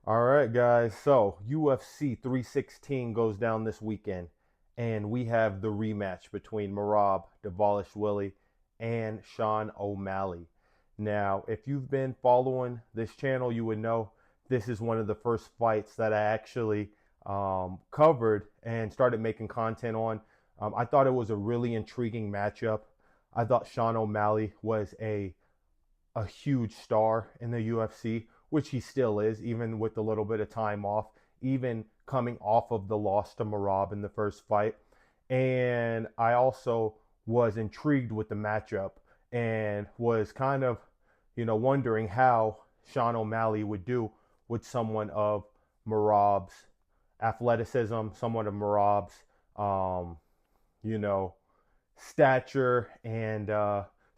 All right, guys. So UFC 316 goes down this weekend, and we have the rematch between Merab Dvalishvili and Sean O'Malley. Now, if you've been following this channel, you would know this is one of the first fights that I actually covered and started making content on. I thought it was a really intriguing matchup. I thought Sean O'Malley was a huge star in the UFC, which he still is, even with a little bit of time off, even coming off of the loss to Merab in the first fight. And I also was intrigued with the matchup and was kind of, wondering how Sean O'Malley would do with someone of Merab's athleticism, someone of Merab's, um, you know, stature and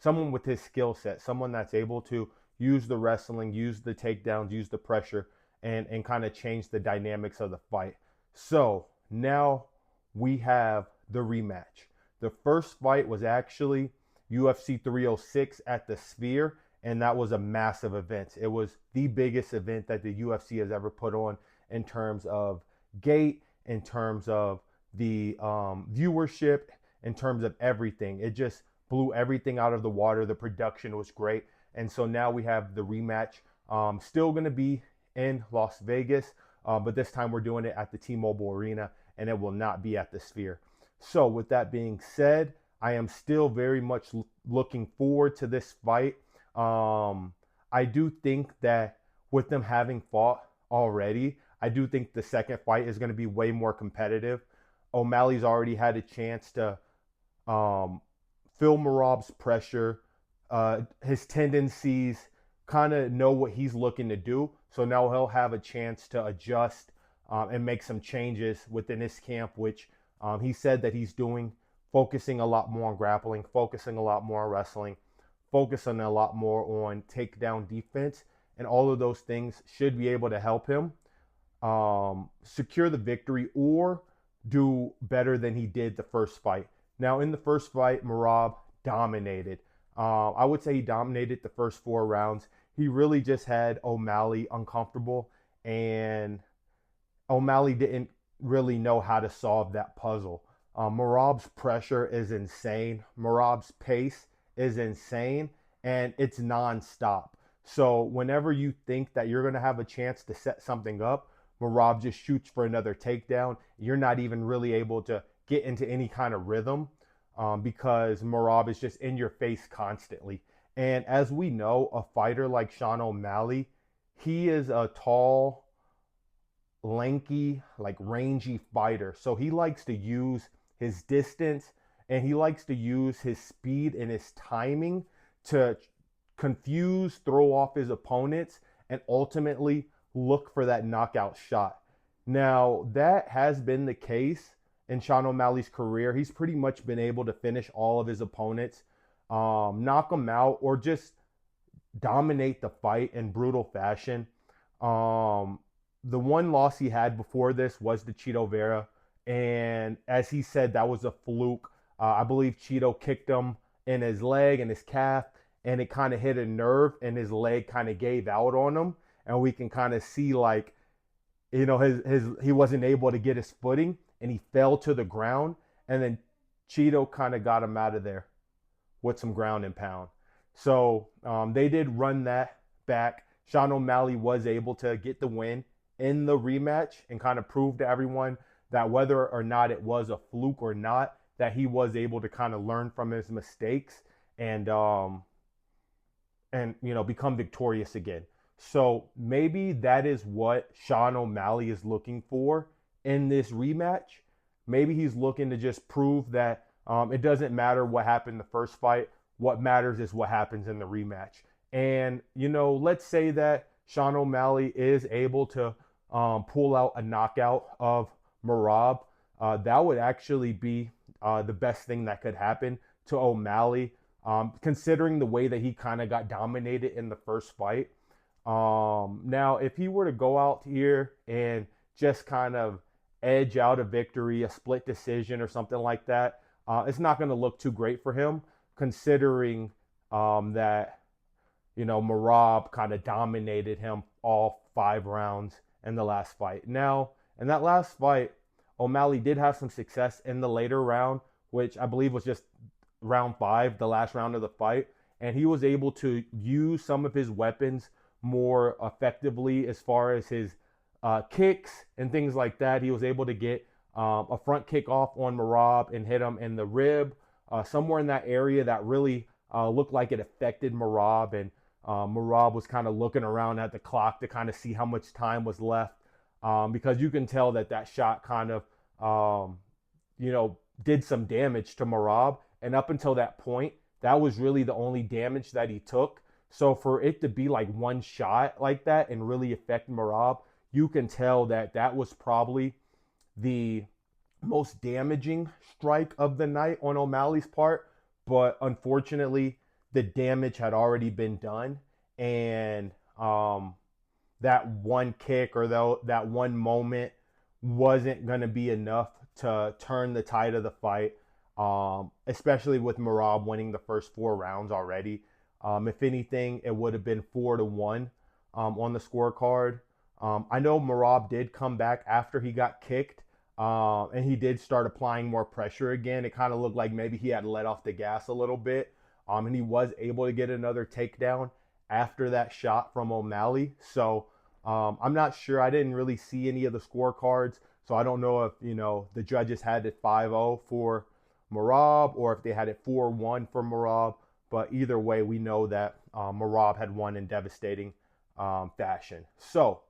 someone with his skill set, someone that's able to use the wrestling, use the takedowns, use the pressure, and kind of change the dynamics of the fight. So now we have the rematch. The first fight was actually UFC 306 at the Sphere, and that was a massive event. It was the biggest event that the UFC has ever put on in terms of gate, in terms of the viewership, in terms of everything. It just blew everything out of the water. The production was great. And so now we have the rematch. Still going to be in Las Vegas, but this time we're doing it at the T-Mobile Arena, and it will not be at the Sphere. So with that being said, I am still very much looking forward to this fight. I do think that with them having fought already, I do think the second fight is going to be way more competitive. O'Malley's already had a chance to um, feel Marab's pressure, his tendencies, kind of know what he's looking to do. So now he'll have a chance to adjust and make some changes within his camp, which he said that he's doing, focusing a lot more on grappling, focusing a lot more on wrestling, focusing a lot more on takedown defense. And all of those things should be able to help him secure the victory or do better than he did the first fight. Now, in the first fight, Merab dominated. I would say he dominated the first 4 rounds. He really just had O'Malley uncomfortable, and O'Malley didn't really know how to solve that puzzle. Merab's pressure is insane. Merab's pace is insane, and it's nonstop. So whenever you think that you're going to have a chance to set something up, Merab just shoots for another takedown. You're not even really able to get into any kind of rhythm because Merab is just in your face constantly. And as we know, a fighter like Sean O'Malley, he is a tall, lanky, like rangy fighter. So he likes to use his distance and he likes to use his speed and his timing to confuse, throw off his opponents, and ultimately look for that knockout shot. Now, that has been the case in Sean O'Malley's career. He's pretty much been able to finish all of his opponents, knock them out, or just dominate the fight in brutal fashion. Um, the one loss he had before this was to Cheeto Vera. And as he said, that was a fluke. I believe Cheeto kicked him in his leg and his calf, and it kind of hit a nerve, and his leg kind of gave out on him. And we can kind of see, like, his he wasn't able to get his footing, and he fell to the ground. And then Cheeto kind of got him out of there with some ground and pound. So they did run that back. Sean O'Malley was able to get the win in the rematch and kind of prove to everyone that whether or not it was a fluke or not, that he was able to kind of learn from his mistakes and become victorious again. So maybe that is what Sean O'Malley is looking for in this rematch. Maybe he's looking to just prove that it doesn't matter what happened in the first fight. What matters is what happens in the rematch. And, let's say that Sean O'Malley is able to pull out a knockout of Merab. That would actually be the best thing that could happen to O'Malley, considering the way that he kind of got dominated in the first fight. Now, if he were to go out here and just kind of edge out a victory, a split decision, or something like that, it's not going to look too great for him, considering that Merab kind of dominated him all 5 rounds in the last fight. Now, in that last fight, O'Malley did have some success in the later round, which I believe was just round 5, the last round of the fight. And he was able to use some of his weapons more effectively as far as his kicks and things like that. He was able to get a front kick off on Merab and hit him in the rib, somewhere in that area that really looked like it affected Merab. And Merab was kind of looking around at the clock to kind of see how much time was left, because you can tell that that shot kind of, did some damage to Merab. And up until that point, that was really the only damage that he took. So for it to be like one shot like that and really affect Merab, you can tell that that was probably the most damaging strike of the night on O'Malley's part. But unfortunately, the damage had already been done. And that one kick or that one moment wasn't going to be enough to turn the tide of the fight, especially with Merab winning the first 4 rounds already. If anything, it would have been 4-1 on the scorecard. I know Merab did come back after he got kicked, and he did start applying more pressure again. It kind of looked like maybe he had let off the gas a little bit, and he was able to get another takedown after that shot from O'Malley. So I'm not sure. I didn't really see any of the scorecards, so I don't know if the judges had it 5-0 for Merab or if they had it 4-1 for Merab. But either way, we know that Merab had won in devastating fashion. So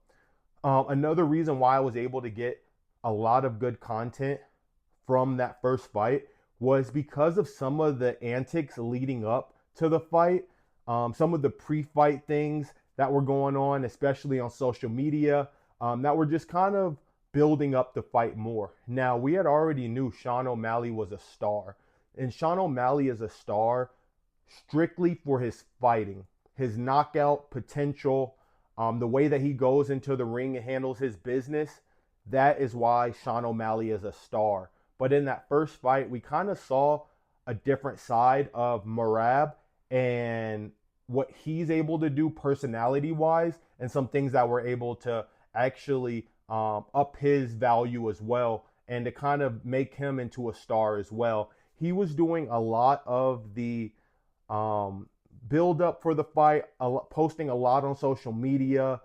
another reason why I was able to get a lot of good content from that first fight was because of some of the antics leading up to the fight, some of the pre-fight things that were going on, especially on social media, that were just kind of building up the fight more. Now, we had already knew Sean O'Malley was a star, and Sean O'Malley is a star strictly for his fighting, his knockout potential, the way that he goes into the ring and handles his business. That is why Sean O'Malley is a star. But in that first fight, we kind of saw a different side of Merab and what he's able to do personality-wise, and some things that were able to actually up his value as well, and to kind of make him into a star as well. He was doing a lot of the build up for the fight, posting a lot on social media,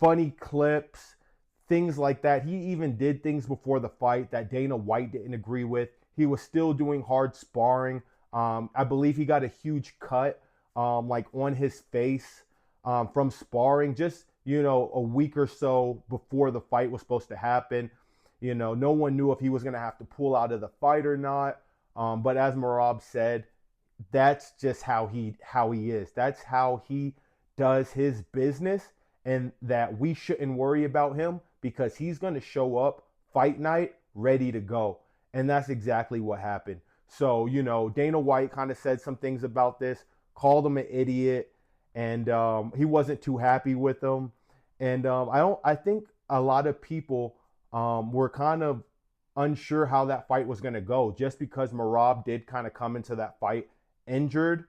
funny clips, things like that. He even did things before the fight that Dana White didn't agree with. He was still doing hard sparring. I believe he got a huge cut like on his face from sparring just, a week or so before the fight was supposed to happen. No one knew if he was going to have to pull out of the fight or not. But as Merab said, that's just how he is. That's how he does his business, and that we shouldn't worry about him because he's going to show up fight night ready to go. And that's exactly what happened. So, Dana White kind of said some things about this, called him an idiot, and he wasn't too happy with him. And I think a lot of people were kind of unsure how that fight was going to go, just because Merab did kind of come into that fight injured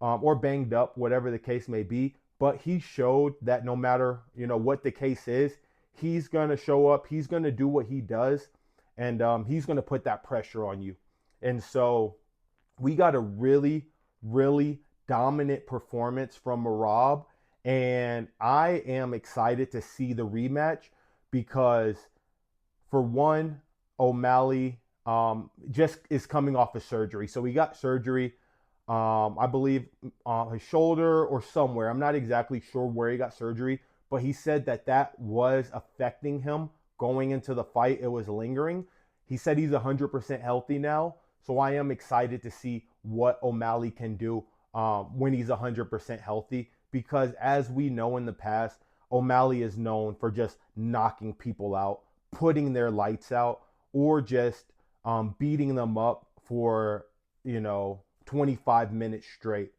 or banged up, whatever the case may be. But he showed that no matter, what the case is, he's going to show up, he's going to do what he does, and he's going to put that pressure on you. And so we got a really, really dominant performance from Merab, and I am excited to see the rematch because, for one, O'Malley just is coming off of surgery. So he got surgery, I believe, his shoulder or somewhere. I'm not exactly sure where he got surgery, but he said that was affecting him going into the fight. It was lingering. He said he's 100% healthy now. So I am excited to see what O'Malley can do when he's 100% healthy, because as we know in the past, O'Malley is known for just knocking people out, putting their lights out, or just beating them up for, 25 minutes straight.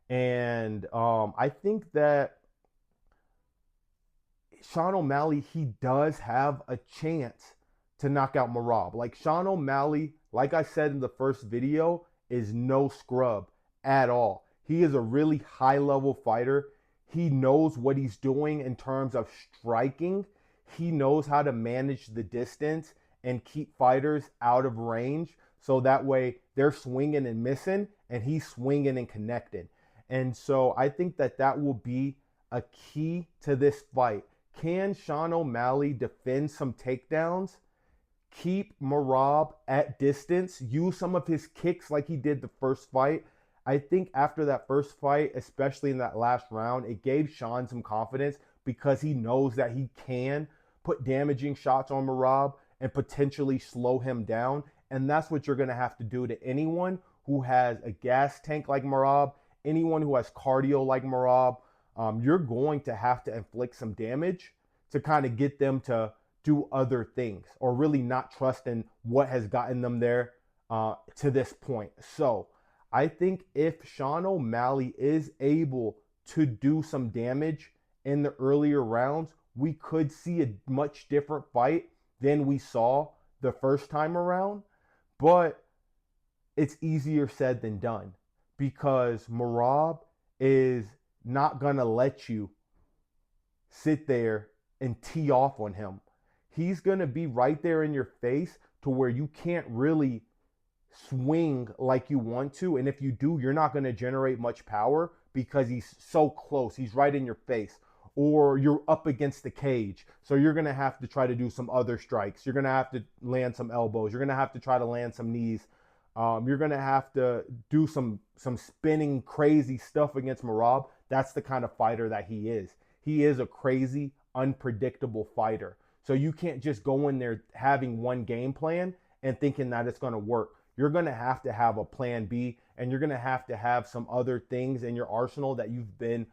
And I think that Sean O'Malley, he does have a chance to knock out Merab. Like, Sean O'Malley, like I said in the first video, is no scrub at all. He is a really high-level fighter. He knows what he's doing in terms of striking. he knows how to manage the distance and keep fighters out of range, so that way they're swinging and missing and he's swinging and connecting. And so I think that that will be a key to this fight. Can Sean O'Malley defend some takedowns, keep Merab at distance, use some of his kicks like he did the first fight? I think after that first fight, especially in that last round, it gave Sean some confidence because he knows that he can put damaging shots on Merab and potentially slow him down. And that's what you're going to have to do to anyone who has a gas tank like Merab, anyone who has cardio like Merab. You're going to have to inflict some damage to kind of get them to do other things or really not trust in what has gotten them there to this point. So I think if Sean O'Malley is able to do some damage in the earlier rounds, we could see a much different fight than we saw the first time around. But it's easier said than done because Merab is not going to let you sit there and tee off on him. He's going to be right there in your face to where you can't really swing like you want to. And if you do, you're not going to generate much power because he's so close. He's right in your face. Or you're up against the cage. So you're going to have to try to do some other strikes. You're going to have to land some elbows. You're going to have to try to land some knees. You're going to have to do some spinning crazy stuff against Merab. That's the kind of fighter that he is. He is a crazy, unpredictable fighter. So you can't just go in there having one game plan and thinking that it's going to work. You're going to have a plan B, and you're going to have some other things in your arsenal that you've been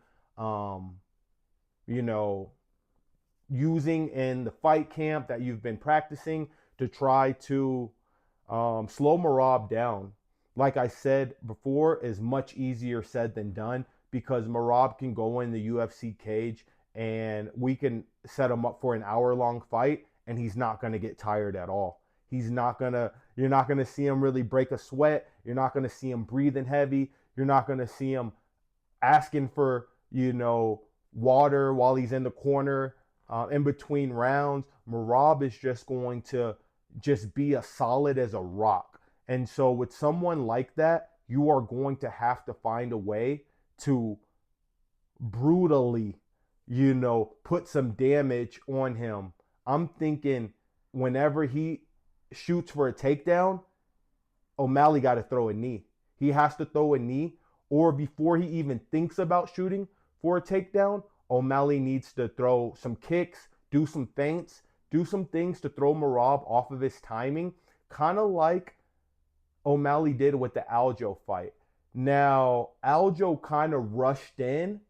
using in the fight camp, that you've been practicing to try to slow Merab down. Like I said before, is much easier said than done because Merab can go in the UFC cage and we can set him up for an hour-long fight and he's not going to get tired at all. You're not going to see him really break a sweat. You're not going to see him breathing heavy. You're not going to see him asking for, water while he's in the corner in between rounds. Merab is just going to just be as solid as a rock. And so with someone like that, you are going to have to find a way to brutally, put some damage on him. I'm thinking whenever he shoots for a takedown, O'Malley got to throw a knee. He has to throw a knee, or before he even thinks about shooting for a takedown, O'Malley needs to throw some kicks, do some feints, do some things to throw Merab off of his timing, kind of like O'Malley did with the Aljo fight. Now, Aljo kind of rushed in,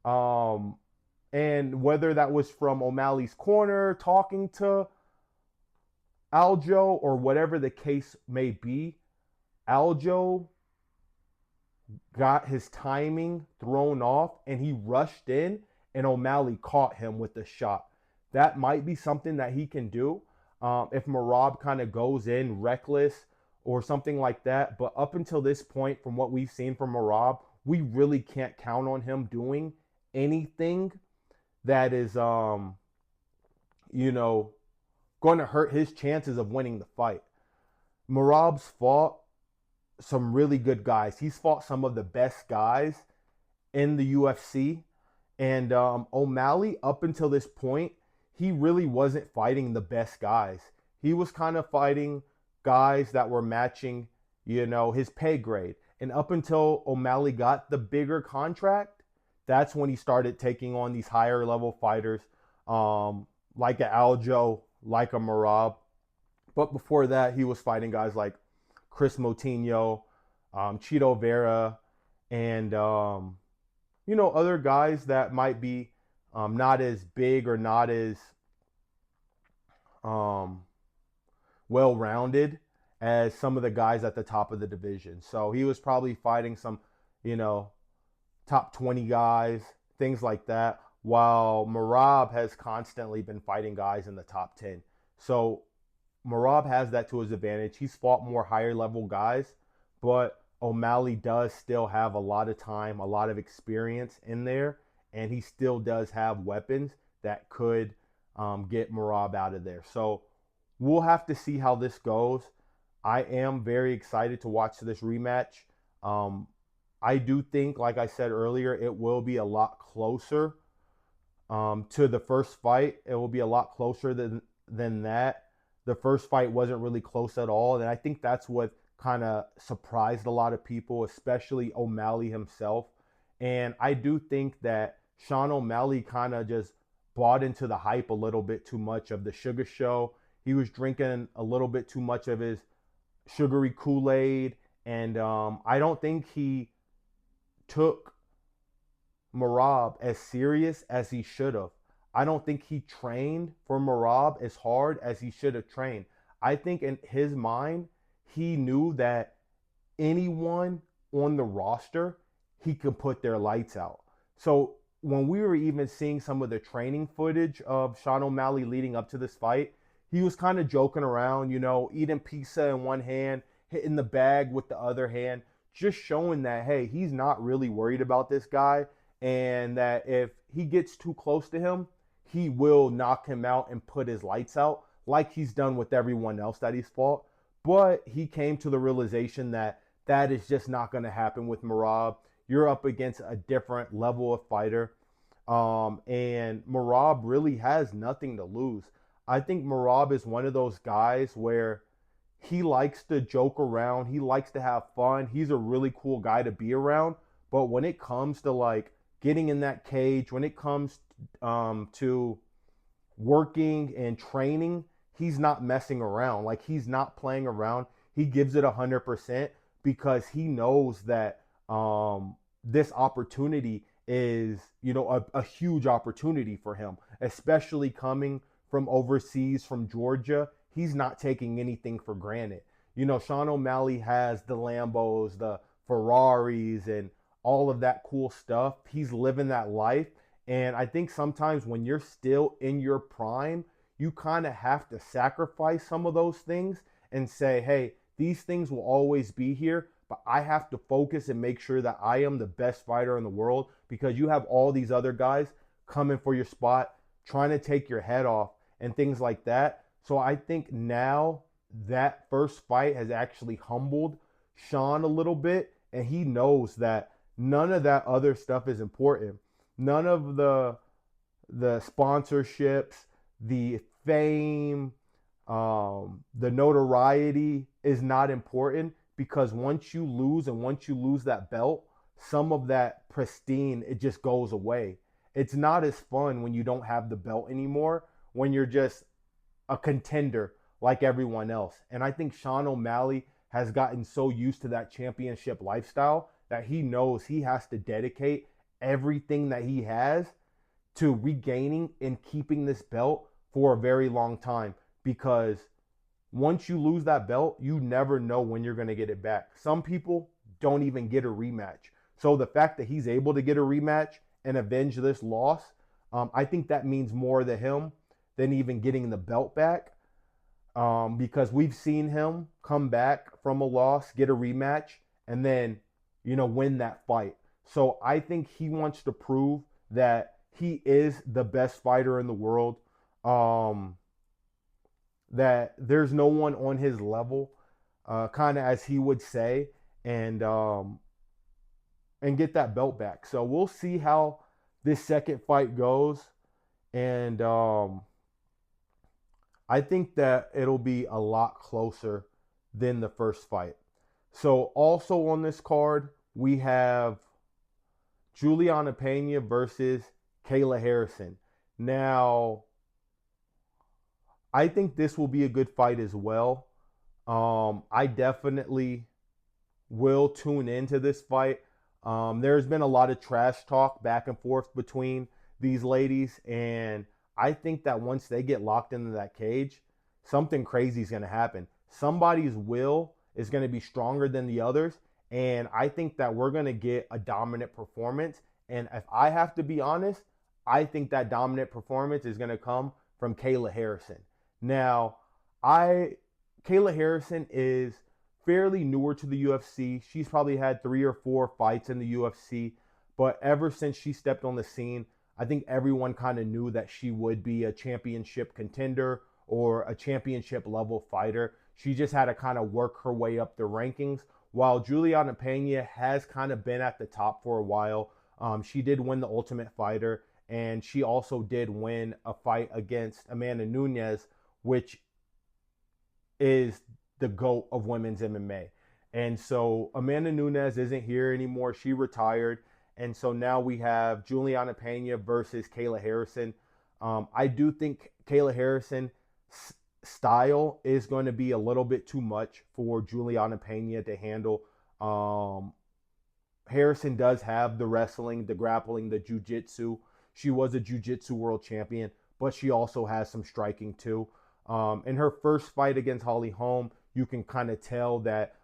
and whether that was from O'Malley's corner talking to Aljo or whatever the case may be, Aljo got his timing thrown off and he rushed in and O'Malley caught him with the shot. That might be something that he can do if Merab kind of goes in reckless or something like that. But up until this point, from what we've seen from Merab, we really can't count on him doing anything that is, going to hurt his chances of winning the fight. Merab's fought some really good guys. He's fought some of the best guys in the UFC. And O'Malley, up until this point, he really wasn't fighting the best guys. He was kind of fighting guys that were matching, his pay grade. And up until O'Malley got the bigger contract, that's when he started taking on these higher level fighters, like a Aljo, like a Merab. But before that, he was fighting guys like Chris Moutinho, Chito Vera, and other guys that might be not as big or not as well-rounded as some of the guys at the top of the division. So he was probably fighting some, top 20 guys, things like that, while Merab has constantly been fighting guys in the top 10. So Merab has that to his advantage. He's fought more higher level guys, but O'Malley does still have a lot of time, a lot of experience in there, and he still does have weapons that could get Merab out of there. So we'll have to see how this goes. I am very excited to watch this rematch. Um, I do think, like I said earlier, it will be a lot closer to the first fight. It will be a lot closer than that. The first fight wasn't really close at all, and I think that's what kind of surprised a lot of people, especially O'Malley himself. And I do think that Sean O'Malley kind of just bought into the hype a little bit too much of the Sugar Show. He was drinking a little bit too much of his sugary Kool-Aid, and I don't think he took Merab as serious as he should have. I don't think he trained for Merab as hard as he should have trained. I think in his mind, he knew that anyone on the roster, he could put their lights out. So when we were even seeing some of the training footage of Sean O'Malley leading up to this fight, he was kind of joking around, eating pizza in one hand, hitting the bag with the other hand, just showing that, hey, he's not really worried about this guy, and that if he gets too close to him, he will knock him out and put his lights out like he's done with everyone else that he's fought. But he came to the realization that that is just not going to happen with Merab. You're up against a different level of fighter. And Merab really has nothing to lose. I think Merab is one of those guys where he likes to joke around. He likes to have fun. He's a really cool guy to be around. But when it comes to like getting in that cage, when it comes to working and training, he's not messing around. Like, he's not playing around. He gives it 100% because he knows that this opportunity is, a huge opportunity for him, especially coming from overseas, from Georgia. He's not taking anything for granted. Sean O'Malley has the Lambos, the Ferraris, and all of that cool stuff. He's living that life. And I think sometimes when you're still in your prime, you kind of have to sacrifice some of those things and say, hey, these things will always be here, but I have to focus and make sure that I am the best fighter in the world, because you have all these other guys coming for your spot, trying to take your head off and things like that. So I think now that first fight has actually humbled Sean a little bit, and he knows that none of that other stuff is important. None of the sponsorships, the fame, the notoriety is not important, because once you lose, and once you lose that belt, some of that pristine, it just goes away. It's not as fun when you don't have the belt anymore, when you're just a contender like everyone else. And I think Sean O'Malley has gotten so used to that championship lifestyle that he knows he has to dedicate everything that he has to regaining and keeping this belt for a very long time, because once you lose that belt, you never know when you're going to get it back. Some people don't even get a rematch. So the fact that he's able to get a rematch and avenge this loss, I think that means more to him than even getting the belt back, because we've seen him come back from a loss, get a rematch, and then, win that fight. So I think he wants to prove that he is the best fighter in the world, that there's no one on his level, kind of as he would say, and get that belt back. So we'll see how this second fight goes, and I think that it'll be a lot closer than the first fight. So also on this card, we have Juliana Pena versus Kayla Harrison. Now, I think this will be a good fight as well. I definitely will tune into this fight. There's been a lot of trash talk back and forth between these ladies, and I think that once they get locked into that cage, something crazy is going to happen. Somebody's will is going to be stronger than the others, and I think that we're going to get a dominant performance. And if I have to be honest, I think that dominant performance is going to come from Kayla Harrison. Now, Kayla Harrison is fairly newer to the UFC. She's probably had 3 or 4 fights in the UFC, but ever since she stepped on the scene, I think everyone kind of knew that she would be a championship contender or a championship level fighter. She just had to kind of work her way up the rankings. While Juliana Pena has kind of been at the top for a while, she did win the Ultimate Fighter, and she also did win a fight against Amanda Nunes, which is the GOAT of women's MMA. And so Amanda Nunes isn't here anymore. She retired. And so now we have Juliana Pena versus Kayla Harrison. I do think Kayla Harrison's style is going to be a little bit too much for Juliana Pena to handle. Harrison does have the wrestling, the grappling, the jiu-jitsu. She was a jiu-jitsu world champion, but she also has some striking too. In her first fight against Holly Holm, you can kind of tell that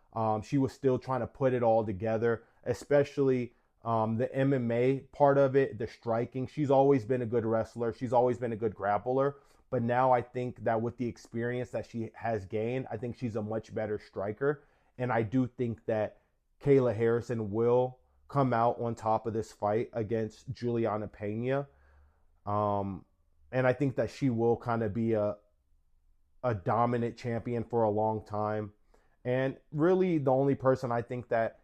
she was still trying to put it all together, especially the MMA part of it, the striking. She's always been a good wrestler. She's always been a good grappler. But now I think that with the experience that she has gained, I think she's a much better striker. And I do think that Kayla Harrison will come out on top of this fight against Juliana Pena. And I think that she will kind of be a dominant champion for a long time. And really the only person I think that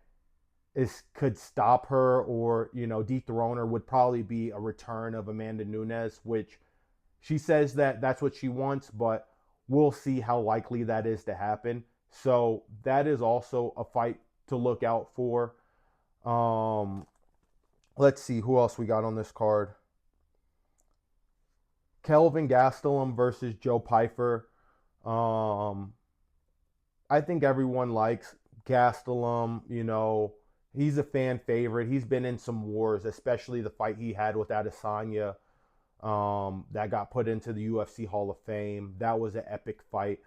could stop her or, dethrone her would probably be a return of Amanda Nunes, which she says that that's what she wants, but we'll see how likely that is to happen. So that is also a fight to look out for. Let's see who else we got on this card. Kelvin Gastelum versus Joe Pyfer. I think everyone likes Gastelum. He's a fan favorite. He's been in some wars, especially the fight he had with Adesanya that got put into the UFC Hall of Fame. That was an epic fight.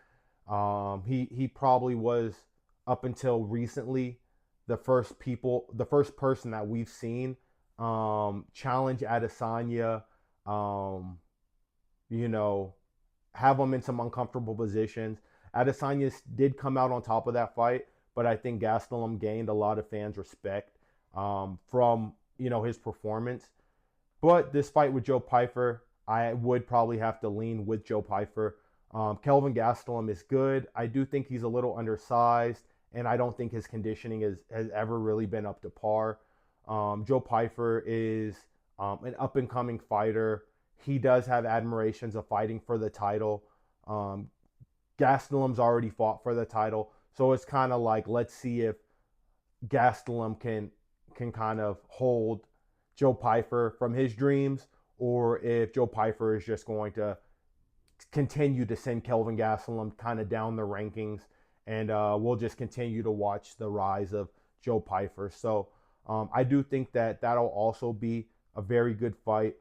He probably was, up until recently, the first person that we've seen challenge Adesanya, have him in some uncomfortable positions. Adesanya did come out on top of that fight, but I think Gastelum gained a lot of fans' respect from his performance. But this fight with Joe Pyfer, I would probably have to lean with Joe Pyfer. Kelvin Gastelum is good. I do think he's a little undersized, and I don't think his conditioning has ever really been up to par. Joe Pyfer is an up-and-coming fighter. He does have admirations of fighting for the title. Gastelum's already fought for the title, so it's kind of like, let's see if Gastelum can kind of hold Joe Pyfer from his dreams, or if Joe Pyfer is just going to continue to send Kelvin Gastelum kind of down the rankings, and we'll just continue to watch the rise of Joe Pyfer. So I do think that that'll also be a very good fight.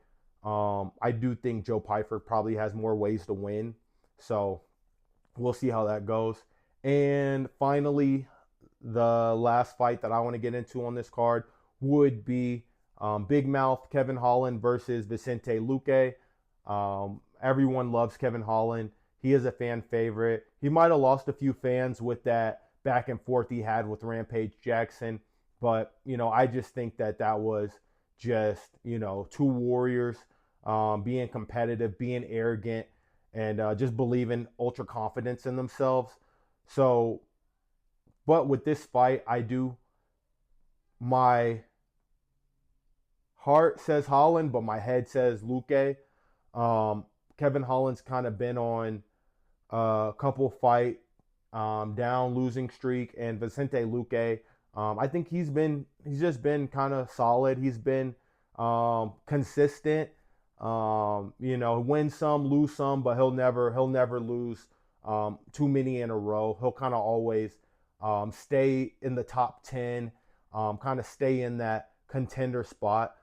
I do think Joe Pyfer probably has more ways to win, so we'll see how that goes. And finally, the last fight that I want to get into on this card would be Big Mouth Kevin Holland versus Vicente Luque. Everyone loves Kevin Holland. He is a fan favorite. He might have lost a few fans with that back and forth he had with Rampage Jackson, but I just think that was just two warriors being competitive, being arrogant, and just believing ultra confidence in themselves. So, but with this fight, my heart says Holland, but my head says Luque. Kevin Holland's kind of been on a couple fight down losing streak, and Vicente Luque, I think he's just been kind of solid. He's been consistent. Win some, lose some, but he'll never lose too many in a row. He'll kind of always stay in the top 10, kind of stay in that contender spot.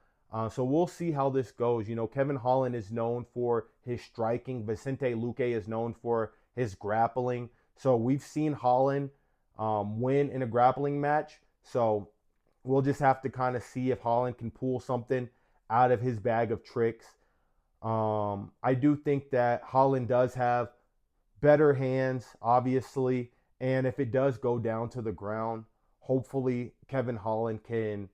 So we'll see how this goes. Kevin Holland is known for his striking. Vicente Luque is known for his grappling. So we've seen Holland win in a grappling match. So we'll just have to kind of see if Holland can pull something out of his bag of tricks. I do think that Holland does have better hands, obviously. And if it does go down to the ground, hopefully Kevin Holland can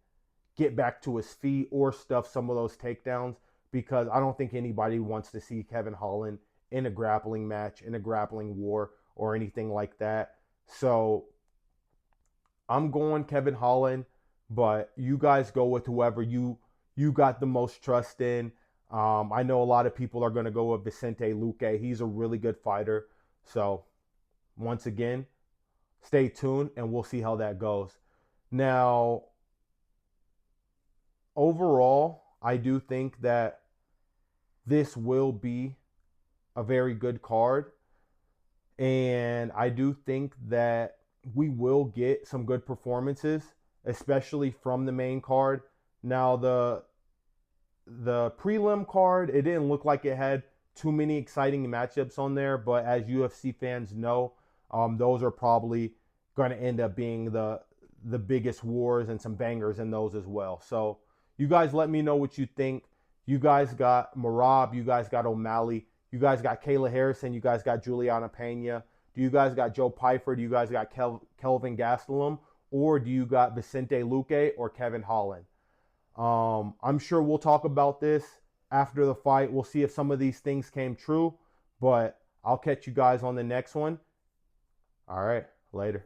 get back to his feet or stuff some of those takedowns. because I don't think anybody wants to see Kevin Holland in a grappling match, in a grappling war, or anything like that. So I'm going Kevin Holland, but you guys go with whoever you got the most trust in. I know a lot of people are going to go with Vicente Luque. He's a really good fighter. So once again, stay tuned and we'll see how that goes. Now, overall, I do think that this will be a very good card. And I do think that we will get some good performances, especially from the main card. Now, the prelim card, it didn't look like it had too many exciting matchups on there, but as UFC fans know, those are probably going to end up being the biggest wars and some bangers in those as well. So you guys let me know what you think. You guys got Merab, you guys got O'Malley, you guys got Kayla Harrison, you guys got Juliana Pena. Do you guys got Joe Pyfer? Do you guys got Kelvin Gastelum? Or do you got Vicente Luque or Kevin Holland? I'm sure we'll talk about this after the fight. We'll see if some of these things came true, but I'll catch you guys on the next one. All right, later.